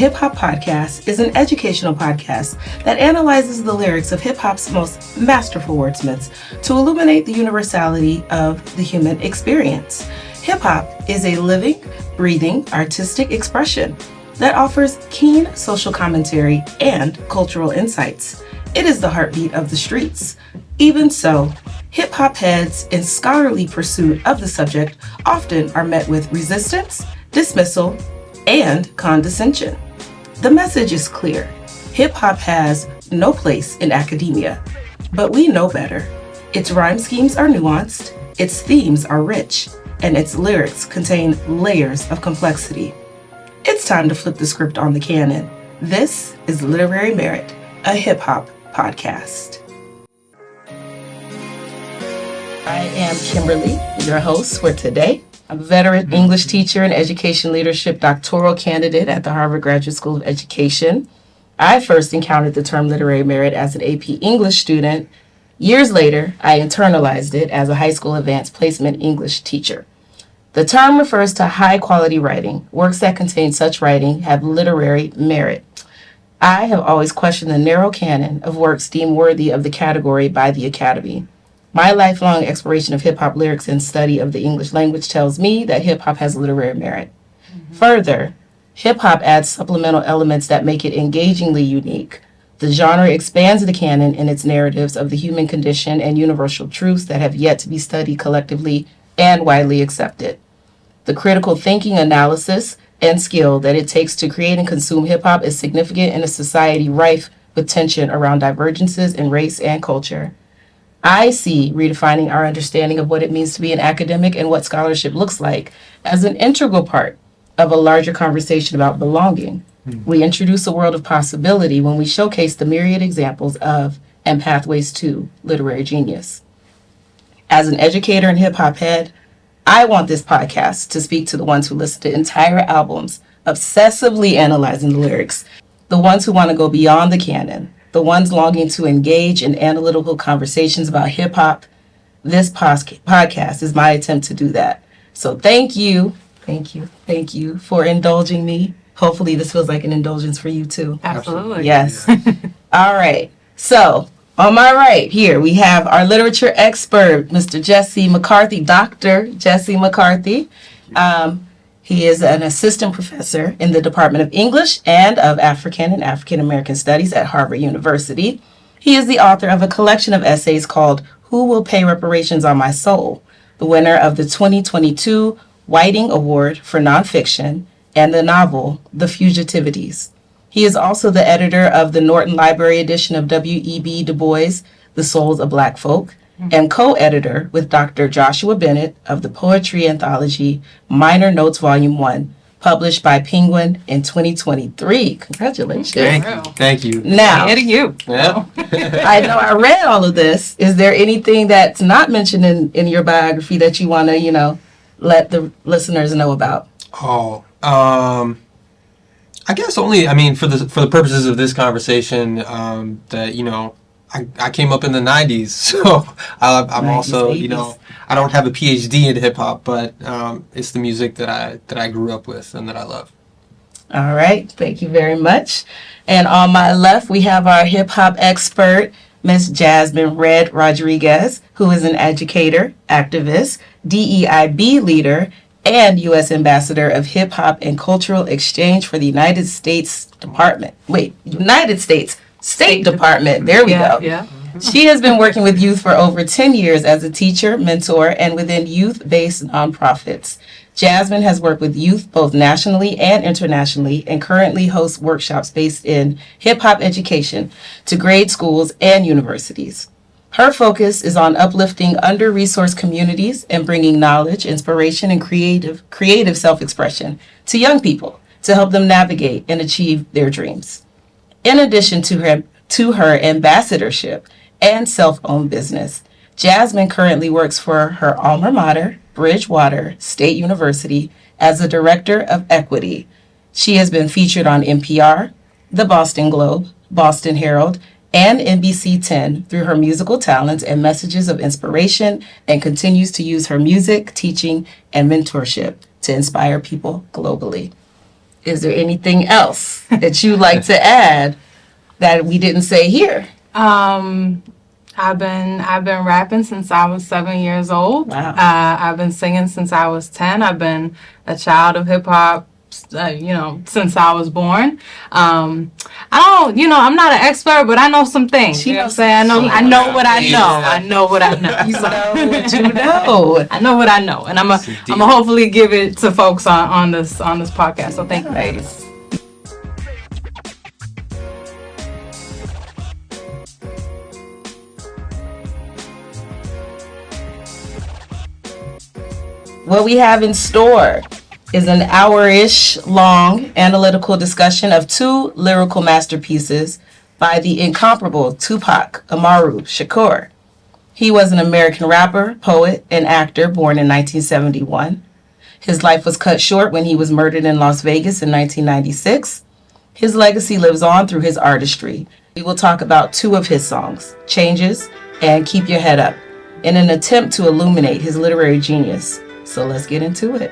Hip Hop Podcast is an educational podcast that analyzes the lyrics of hip hop's most masterful wordsmiths to illuminate the universality of the human experience. Hip hop is a living, breathing, artistic expression that offers keen social commentary and cultural insights. It is the heartbeat of the streets. Even so, hip hop heads in scholarly pursuit of the subject often are met with resistance, dismissal, and condescension. The message is clear. Hip hop has no place in academia, but we know better. Its rhyme schemes are nuanced, its themes are rich, and its lyrics contain layers of complexity. It's time to flip the script on the canon. This is Literary Merit, a hip hop podcast. I am Kimberly, your host for today. I'm a veteran English teacher and education leadership doctoral candidate at the Harvard Graduate School of Education. I first encountered the term literary merit as an AP English student. Years later, I internalized it as a high school advanced placement English teacher. The term refers to high-quality writing. Works that contain such writing have literary merit. I have always questioned the narrow canon of works deemed worthy of the category by the Academy. My lifelong exploration of hip-hop lyrics and study of the English language tells me that hip-hop has literary merit. Further, hip-hop adds supplemental elements that make it engagingly unique. The genre expands the canon in its narratives of the human condition and universal truths that have yet to be studied collectively and widely accepted. The critical thinking, analysis, and skill that it takes to create and consume hip-hop is significant in a society rife with tension around divergences in race and culture. I see redefining our understanding of what it means to be an academic and what scholarship looks like as an integral part of a larger conversation about belonging. We introduce a world of possibility when we showcase the myriad examples of and pathways to literary genius. As an educator and hip-hop head, I want this podcast to speak to the ones who listen to entire albums, obsessively analyzing the lyrics, the ones who want to go beyond the canon, the ones longing to engage in analytical conversations about hip-hop. This podcast is my attempt to do that. So thank you for indulging me. Hopefully this feels like an indulgence for you too. Absolutely. Yes. All right. So on my right here, we have our literature expert, Mr. Jesse McCarthy, Dr. Jesse McCarthy. He is an assistant professor in the Department of English and of African and African American Studies at Harvard University. He is the author of a collection of essays called Who Will Pay Reparations on My Soul?, the winner of the 2022 Whiting Award for Nonfiction, and the novel The Fugitivities. He is also the editor of the Norton Library edition of W.E.B. Du Bois' The Souls of Black Folk, and co-editor with Dr. Joshua Bennett of the poetry anthology Minor Notes Volume 1, published by Penguin in 2023. Congratulations. Thank you. Now, Hitting you. Yeah. I know I read all of this. Is there anything that's not mentioned in your biography that you want to, let the listeners know about? I guess only, for the purposes of this conversation, that, I came up in the 90s, so I'm 90s, also, 80s. I don't have a PhD in hip hop, but it's the music that I grew up with and that I love. All right, thank you very much. And on my left, we have our hip hop expert, Miss Jazzmyn RED Rodrigues, who is an educator, activist, DEIB leader, and U.S. Ambassador of Hip Hop and Cultural Exchange for the United States State Department. There we go. Yeah. She has been working with youth for over 10 years as a teacher, mentor, and within youth-based nonprofits. Jazzmyn has worked with youth both nationally and internationally and currently hosts workshops based in hip-hop education to grade schools and universities. Her focus is on uplifting under-resourced communities and bringing knowledge, inspiration, and creative self-expression to young people to help them navigate and achieve their dreams. In addition to her ambassadorship and self-owned business, Jazzmyn currently works for her alma mater, Bridgewater State University, as a director of equity. She has been featured on NPR, the Boston Globe, Boston Herald, and NBC 10 through her musical talents and messages of inspiration, and continues to use her music, teaching, and mentorship to inspire people globally. Is there anything else that you'd like to add that we didn't say here? I've been rapping since I was 7 years old. Wow. I've been singing since I was 10. I've been a child of hip hop, since I was born. I'm not an expert, but I know some things. You know what I'm saying? I know what I know. I know what I know. You know what you know. I know what I know, and I'm gonna hopefully give it to folks on this podcast. So thank you, ladies. What we have in store is an hour-ish long analytical discussion of two lyrical masterpieces by the incomparable Tupac Amaru Shakur. He was an American rapper, poet, and actor born in 1971. His life was cut short when he was murdered in Las Vegas in 1996. His legacy lives on through his artistry. We will talk about two of his songs, Changes and Keep Your Head Up, in an attempt to illuminate his literary genius. So let's get into it.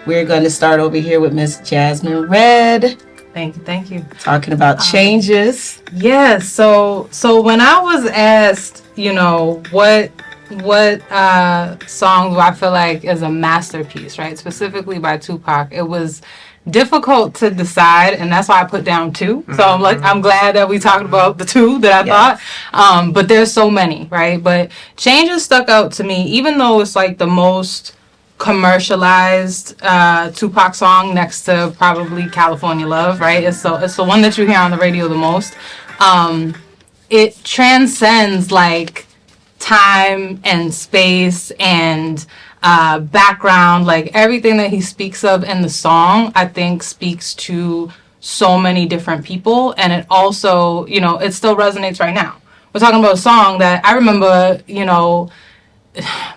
We're going to start over here with Miss Jazzmyn RED. Thank you. Talking about changes. Yes. So when I was asked, what songs do I feel like is a masterpiece, right? Specifically by Tupac, it was difficult to decide, and that's why I put down two. So I'm glad that we talked about the two that I thought. But there's so many, right? But Changes stuck out to me, even though it's like the most commercialized Tupac song next to probably California Love, right? It's the one that you hear on the radio the most. It transcends like time and space and background, like everything that he speaks of in the song, I think speaks to so many different people, and it also, it still resonates right now. We're talking about a song that I remember,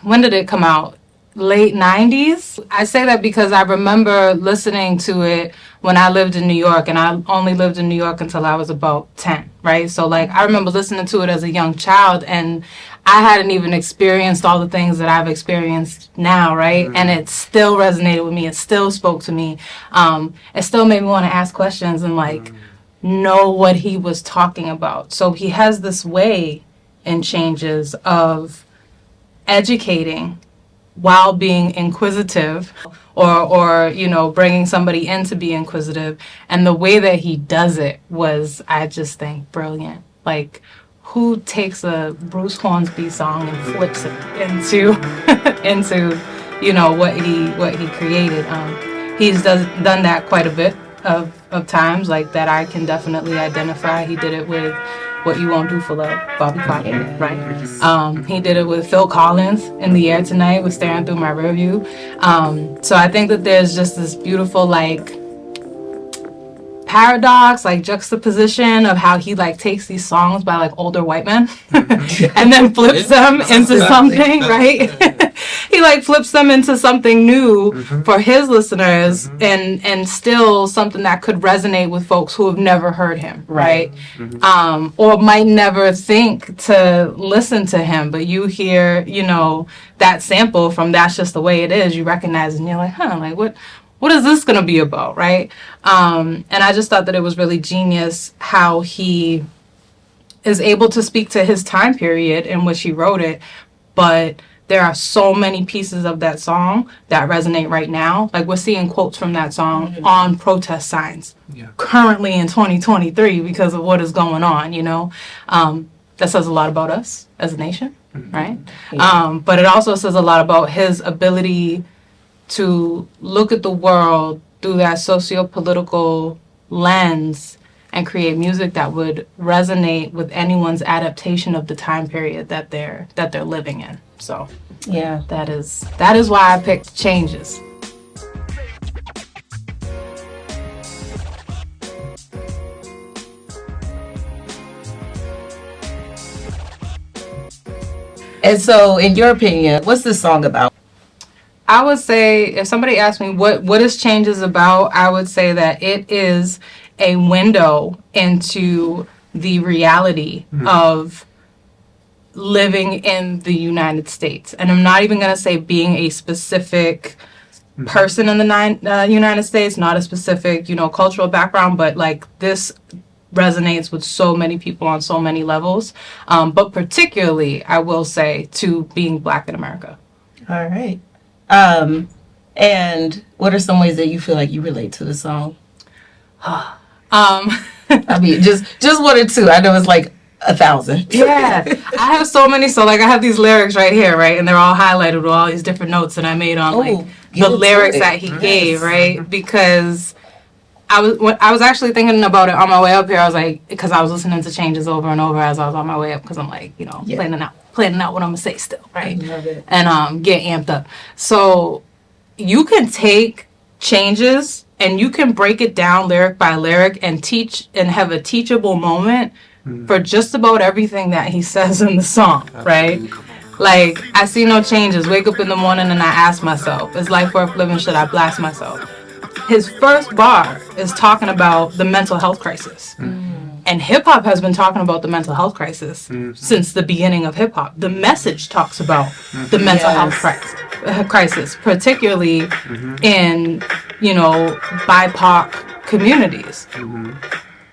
when did it come out? Late 90s. I say that because I remember listening to it when I lived in New York, and I only lived in New York until I was about 10, right? So like I remember listening to it as a young child, and I hadn't even experienced all the things that I've experienced now, right? And it still resonated with me. It still spoke to me. It still made me want to ask questions and like know what he was talking about. So he has this way in Changes of educating while being inquisitive, or bringing somebody in to be inquisitive. And the way that he does it was, I just think, brilliant. Like, who takes a Bruce Hornsby song and flips it into what he created? He's done that quite a bit of times, like that I can definitely identify. He did it with What You Won't Do for Love, Bobby Crockett, right? He did it with Phil Collins, In the Air Tonight, with Staring Through My Rearview. So I think that there's just this beautiful like paradox, like juxtaposition of how he like takes these songs by like older white men and then flips them into something, right? He like flips them into something new for his listeners, and still something that could resonate with folks who have never heard him, right? Or might never think to listen to him, but you hear, that sample from That's Just the Way It Is, you recognize it, and you're like, like what is this going to be about, right? And I just thought that it was really genius how he is able to speak to his time period in which he wrote it, but there are so many pieces of that song that resonate right now. Like, we're seeing quotes from that song on protest signs currently in 2023 because of what is going on, That says a lot about us as a nation, right? But it also says a lot about his ability to look at the world through that socio-political lens and create music that would resonate with anyone's adaptation of the time period that they're living in. So yeah, that is why I picked Changes. And so, in your opinion, what's this song about? I would say, if somebody asked me what is Changes about, I would say that it is a window into the reality of living in the United States. And I'm not even going to say being a specific person in the United States, not a specific, cultural background, but like this resonates with so many people on so many levels. But particularly, I will say, to being Black in America. All right. And what are some ways that you feel like you relate to the song? I mean, just one or two. I know it's like 1,000. Yeah, I have so many. So like, I have these lyrics right here, right, and they're all highlighted with all these different notes that I made on the lyrics that he gave, right? Because I was actually thinking about it on my way up here. I was like, because I was listening to Changes over and over as I was on my way up, because I'm like, planning out what I'm gonna say still, right? I love it. And get amped up. So you can take Changes and you can break it down lyric by lyric and teach and have a teachable moment for just about everything that he says in the song, right? Like, I see no changes, wake up in the morning and I ask myself, is life worth living, should I blast myself? His first bar is talking about the mental health crisis. And hip-hop has been talking about the mental health crisis since the beginning of hip-hop. The message talks about the mental health crisis, particularly in, BIPOC communities.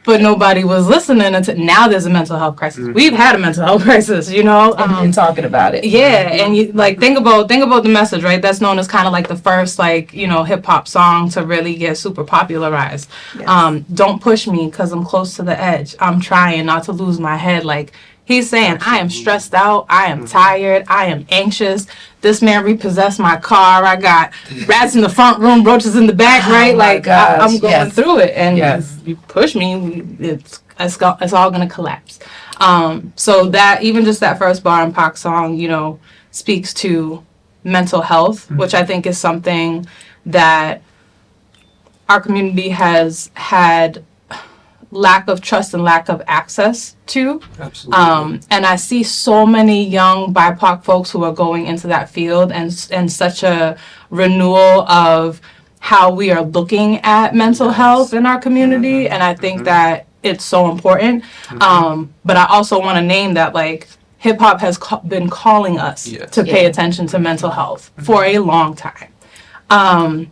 But nobody was listening until now. There's a mental health crisis. We've had a mental health crisis, And talking about it. Yeah, and you think about the message, right? That's known as kind of like the first hip hop song to really get super popularized. Yes. Don't push me because I'm close to the edge. I'm trying not to lose my head. Like, he's saying, I am stressed out. I am tired. I am anxious. This man repossessed my car. I got rats in the front room, roaches in the back, right? I'm going through it. And if you push me, it's all going to collapse. So that, even just that first bar in Pac's song, speaks to mental health, which I think is something that our community has had lack of trust and lack of access to. Absolutely. And I see so many young BIPOC folks who are going into that field and such a renewal of how we are looking at mental health in our community. And I think that it's so important. But I also want to name that, like, hip hop has been calling us to pay attention to mental health for a long time.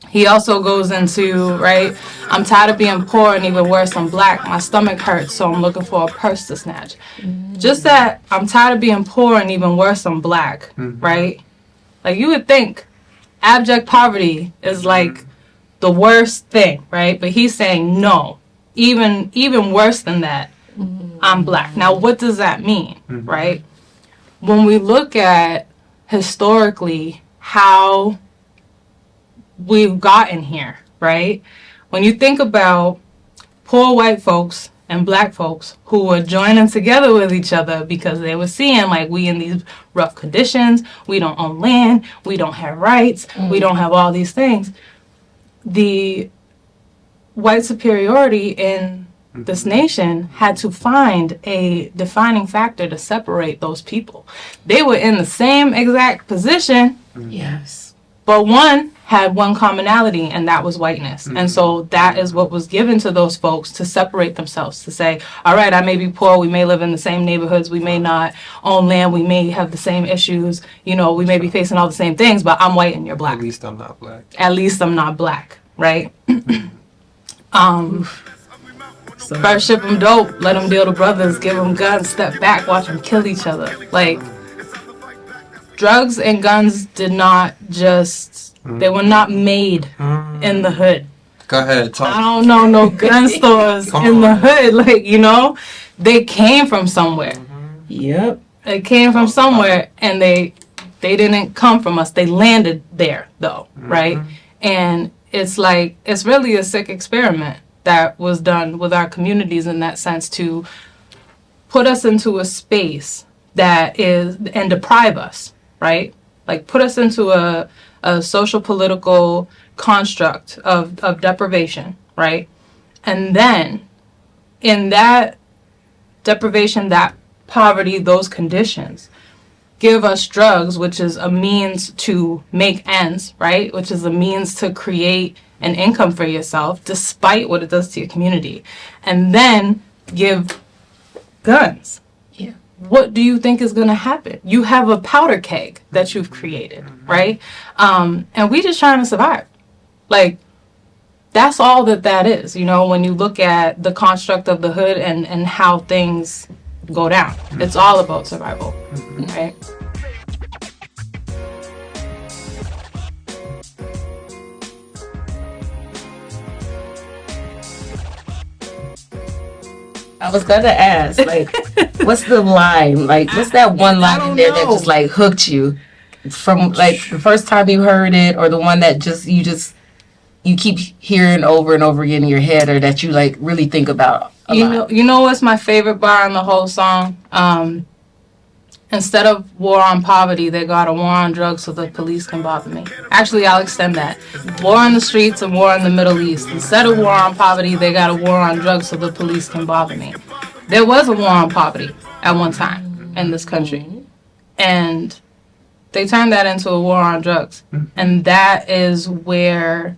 He also goes into, right, I'm tired of being poor and even worse, I'm Black. My stomach hurts, so I'm looking for a purse to snatch. Just that I'm tired of being poor and even worse, I'm Black, right? Like, you would think abject poverty is like the worst thing, right? But he's saying, no, even worse than that, I'm Black. Now, what does that mean, right? When we look at historically how we've gotten here, right? When you think about poor white folks and Black folks who were joining together with each other because they were seeing, like, we in these rough conditions, we don't own land, we don't have rights, we don't have all these things. The white superiority in this nation had to find a defining factor to separate those people. They were in the same exact position. Yes. But one had one commonality, and that was whiteness. And so that is what was given to those folks to separate themselves, to say, all right, I may be poor, we may live in the same neighborhoods, we may not own land, we may have the same issues, we may be facing all the same things, but I'm white and you're Black. At least I'm not Black. At least I'm not Black, right? First ship them dope, let them deal to brothers, give them guns, step back, watch them kill each other. Like, drugs and guns did not just... They were not made in the hood. Go ahead, talk. I don't know no gun stores in the hood. Like, they came from somewhere. Yep. They came from somewhere, and they didn't come from us. They landed there, though, right? And it's like, it's really a sick experiment that was done with our communities in that sense, to put us into a space that is, and deprive us, right? Like, put us into a social political construct of deprivation, right? And then in that deprivation, that poverty, those conditions, give us drugs, which is a means to make ends, right? Which is a means to create an income for yourself, despite what it does to your community. And then give guns. Yeah. what do you think is going to happen? You have a powder keg that you've created, right? And we just trying to survive. Like, that's all that is, you know, when you look at the construct of the hood and how things go down. It's all about survival, right? I was gonna ask, like, what's the line? Like, what's that one line in there that just like hooked you from like the first time you heard it, or the one that you keep hearing over and over again in your head, or that you like really think about a lot? You know what's my favorite bar in the whole song? Instead of war on poverty, they got a war on drugs so the police can bother me. Actually, I'll extend that. War on the streets and war in the Middle East. Instead of war on poverty, they got a war on drugs so the police can bother me. There was a war on poverty at one time in this country. And they turned that into a war on drugs. And that is where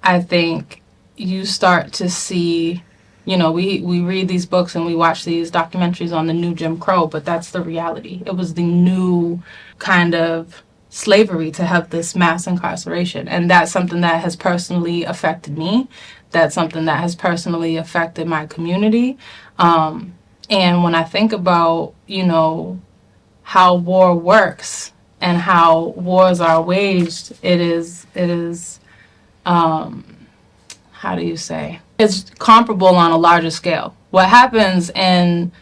I think you start to see, you know, we read these books and we watch these documentaries on the new Jim Crow, but that's the reality. It was the new kind of slavery to have this mass incarceration. And that's something that has personally affected me. That's something that has personally affected my community. And when I think about, you know, how war works and how wars are waged, it is how do you say? It's comparable on a larger scale. What happens in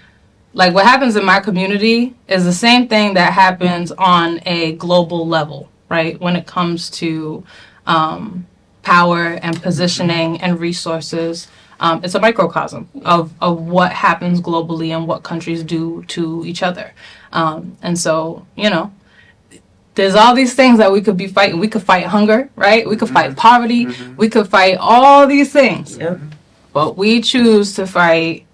my community is the same thing that happens on a global level, right? When it comes to power and positioning and resources, it's a microcosm of what happens globally and what countries do to each other. And so, you know, there's all these things that we could be fighting. We could fight hunger, right? We could fight poverty. We could fight all these things. Yep. But we choose to fight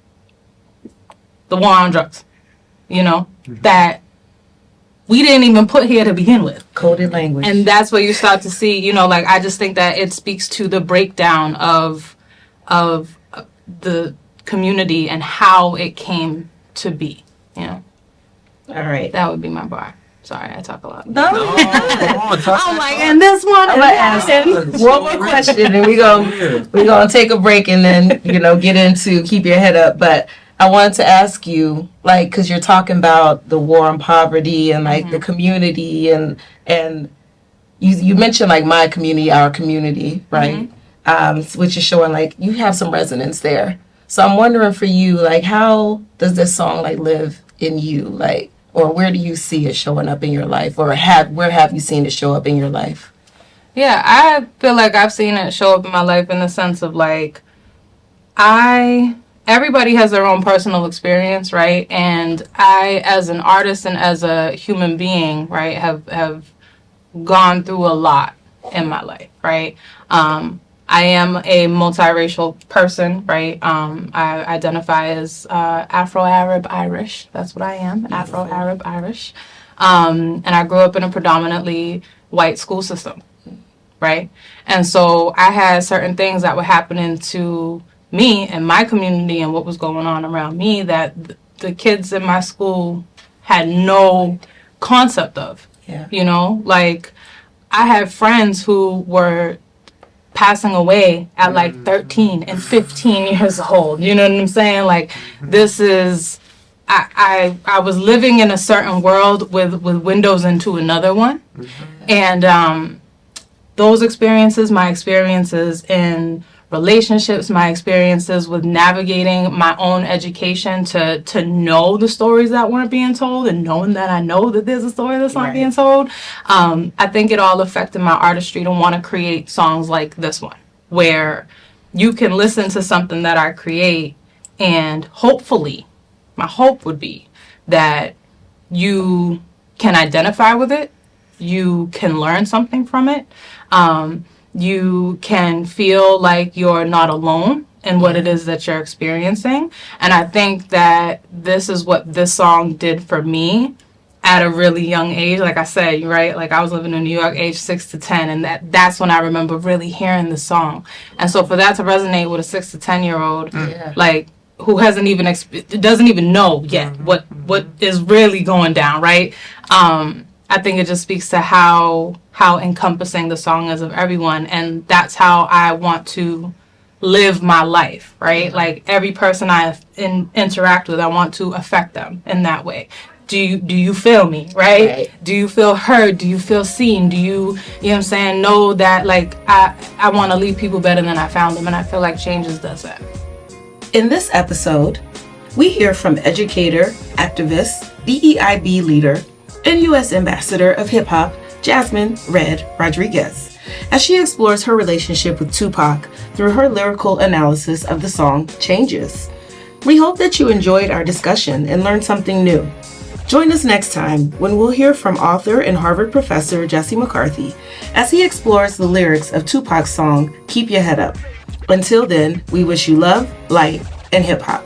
the war on drugs, you know, that we didn't even put here to begin with. Coded language. And that's where you start to see, you know, like, I just think that it speaks to the breakdown of the community and how it came to be, you know. All right. That would be my bar. Sorry, I talk a lot. No. I'm like, and this one. I'm gonna ask one more question, and we're gonna take a break, and then, you know, get into keep your head up. But I wanted to ask you, like, because you're talking about the war on poverty and like the community, and you mentioned like my community, our community, right? Which is showing like you have some resonance there. So I'm wondering for you, like, how does this song like live in you, like? Or where do you see it showing up in your life? Or where have you seen it show up in your life? Yeah, I feel like I've seen it show up in my life in the sense of like, everybody has their own personal experience, right? And I, as an artist and as a human being, right, have gone through a lot in my life, right? I am a multiracial person, right? I identify as Afro-Arab Irish. That's what I am, Afro-Arab Irish. And I grew up in a predominantly white school system, right? And so I had certain things that were happening to me and my community and what was going on around me that the kids in my school had no concept of. Yeah. You know, like, I had friends who were passing away at like 13 and 15 years old. You know what I'm saying? Like, this is, I was living in a certain world with windows into another one. And those experiences, my experiences in relationships, my experiences with navigating my own education to know the stories that weren't being told and knowing that I know that there's a story that's not being told. I think it all affected my artistry to want to create songs like this one, where you can listen to something that I create and hopefully, my hope would be that you can identify with it, you can learn something from it, you can feel like you're not alone in what it is that you're experiencing. And I think that this is what this song did for me at a really young age. Like I said, right? Like, I was living in New York age 6 to 10, and that's when I remember really hearing the song. And so for that to resonate with a 6 to 10 year old, like, who hasn't even doesn't even know yet what is really going down, right? I think it just speaks to how encompassing the song is of everyone, and that's how I want to live my life, right? Like every person I interact with, I want to affect them in that way. Do you feel me, right? Do you feel heard? Do you feel seen? Do you know what I'm saying? Know that like I want to leave people better than I found them, and I feel like Changes does that. In this episode, we hear from educator, activist, DEIB leader, and U.S. Ambassador of Hip Hop, Jazzmyn RED Rodrigues, as she explores her relationship with Tupac through her lyrical analysis of the song Changes. We hope that you enjoyed our discussion and learned something new. Join us next time when we'll hear from author and Harvard professor Jesse McCarthy as he explores the lyrics of Tupac's song Keep Your Head Up. Until then, we wish you love, light, and hip hop.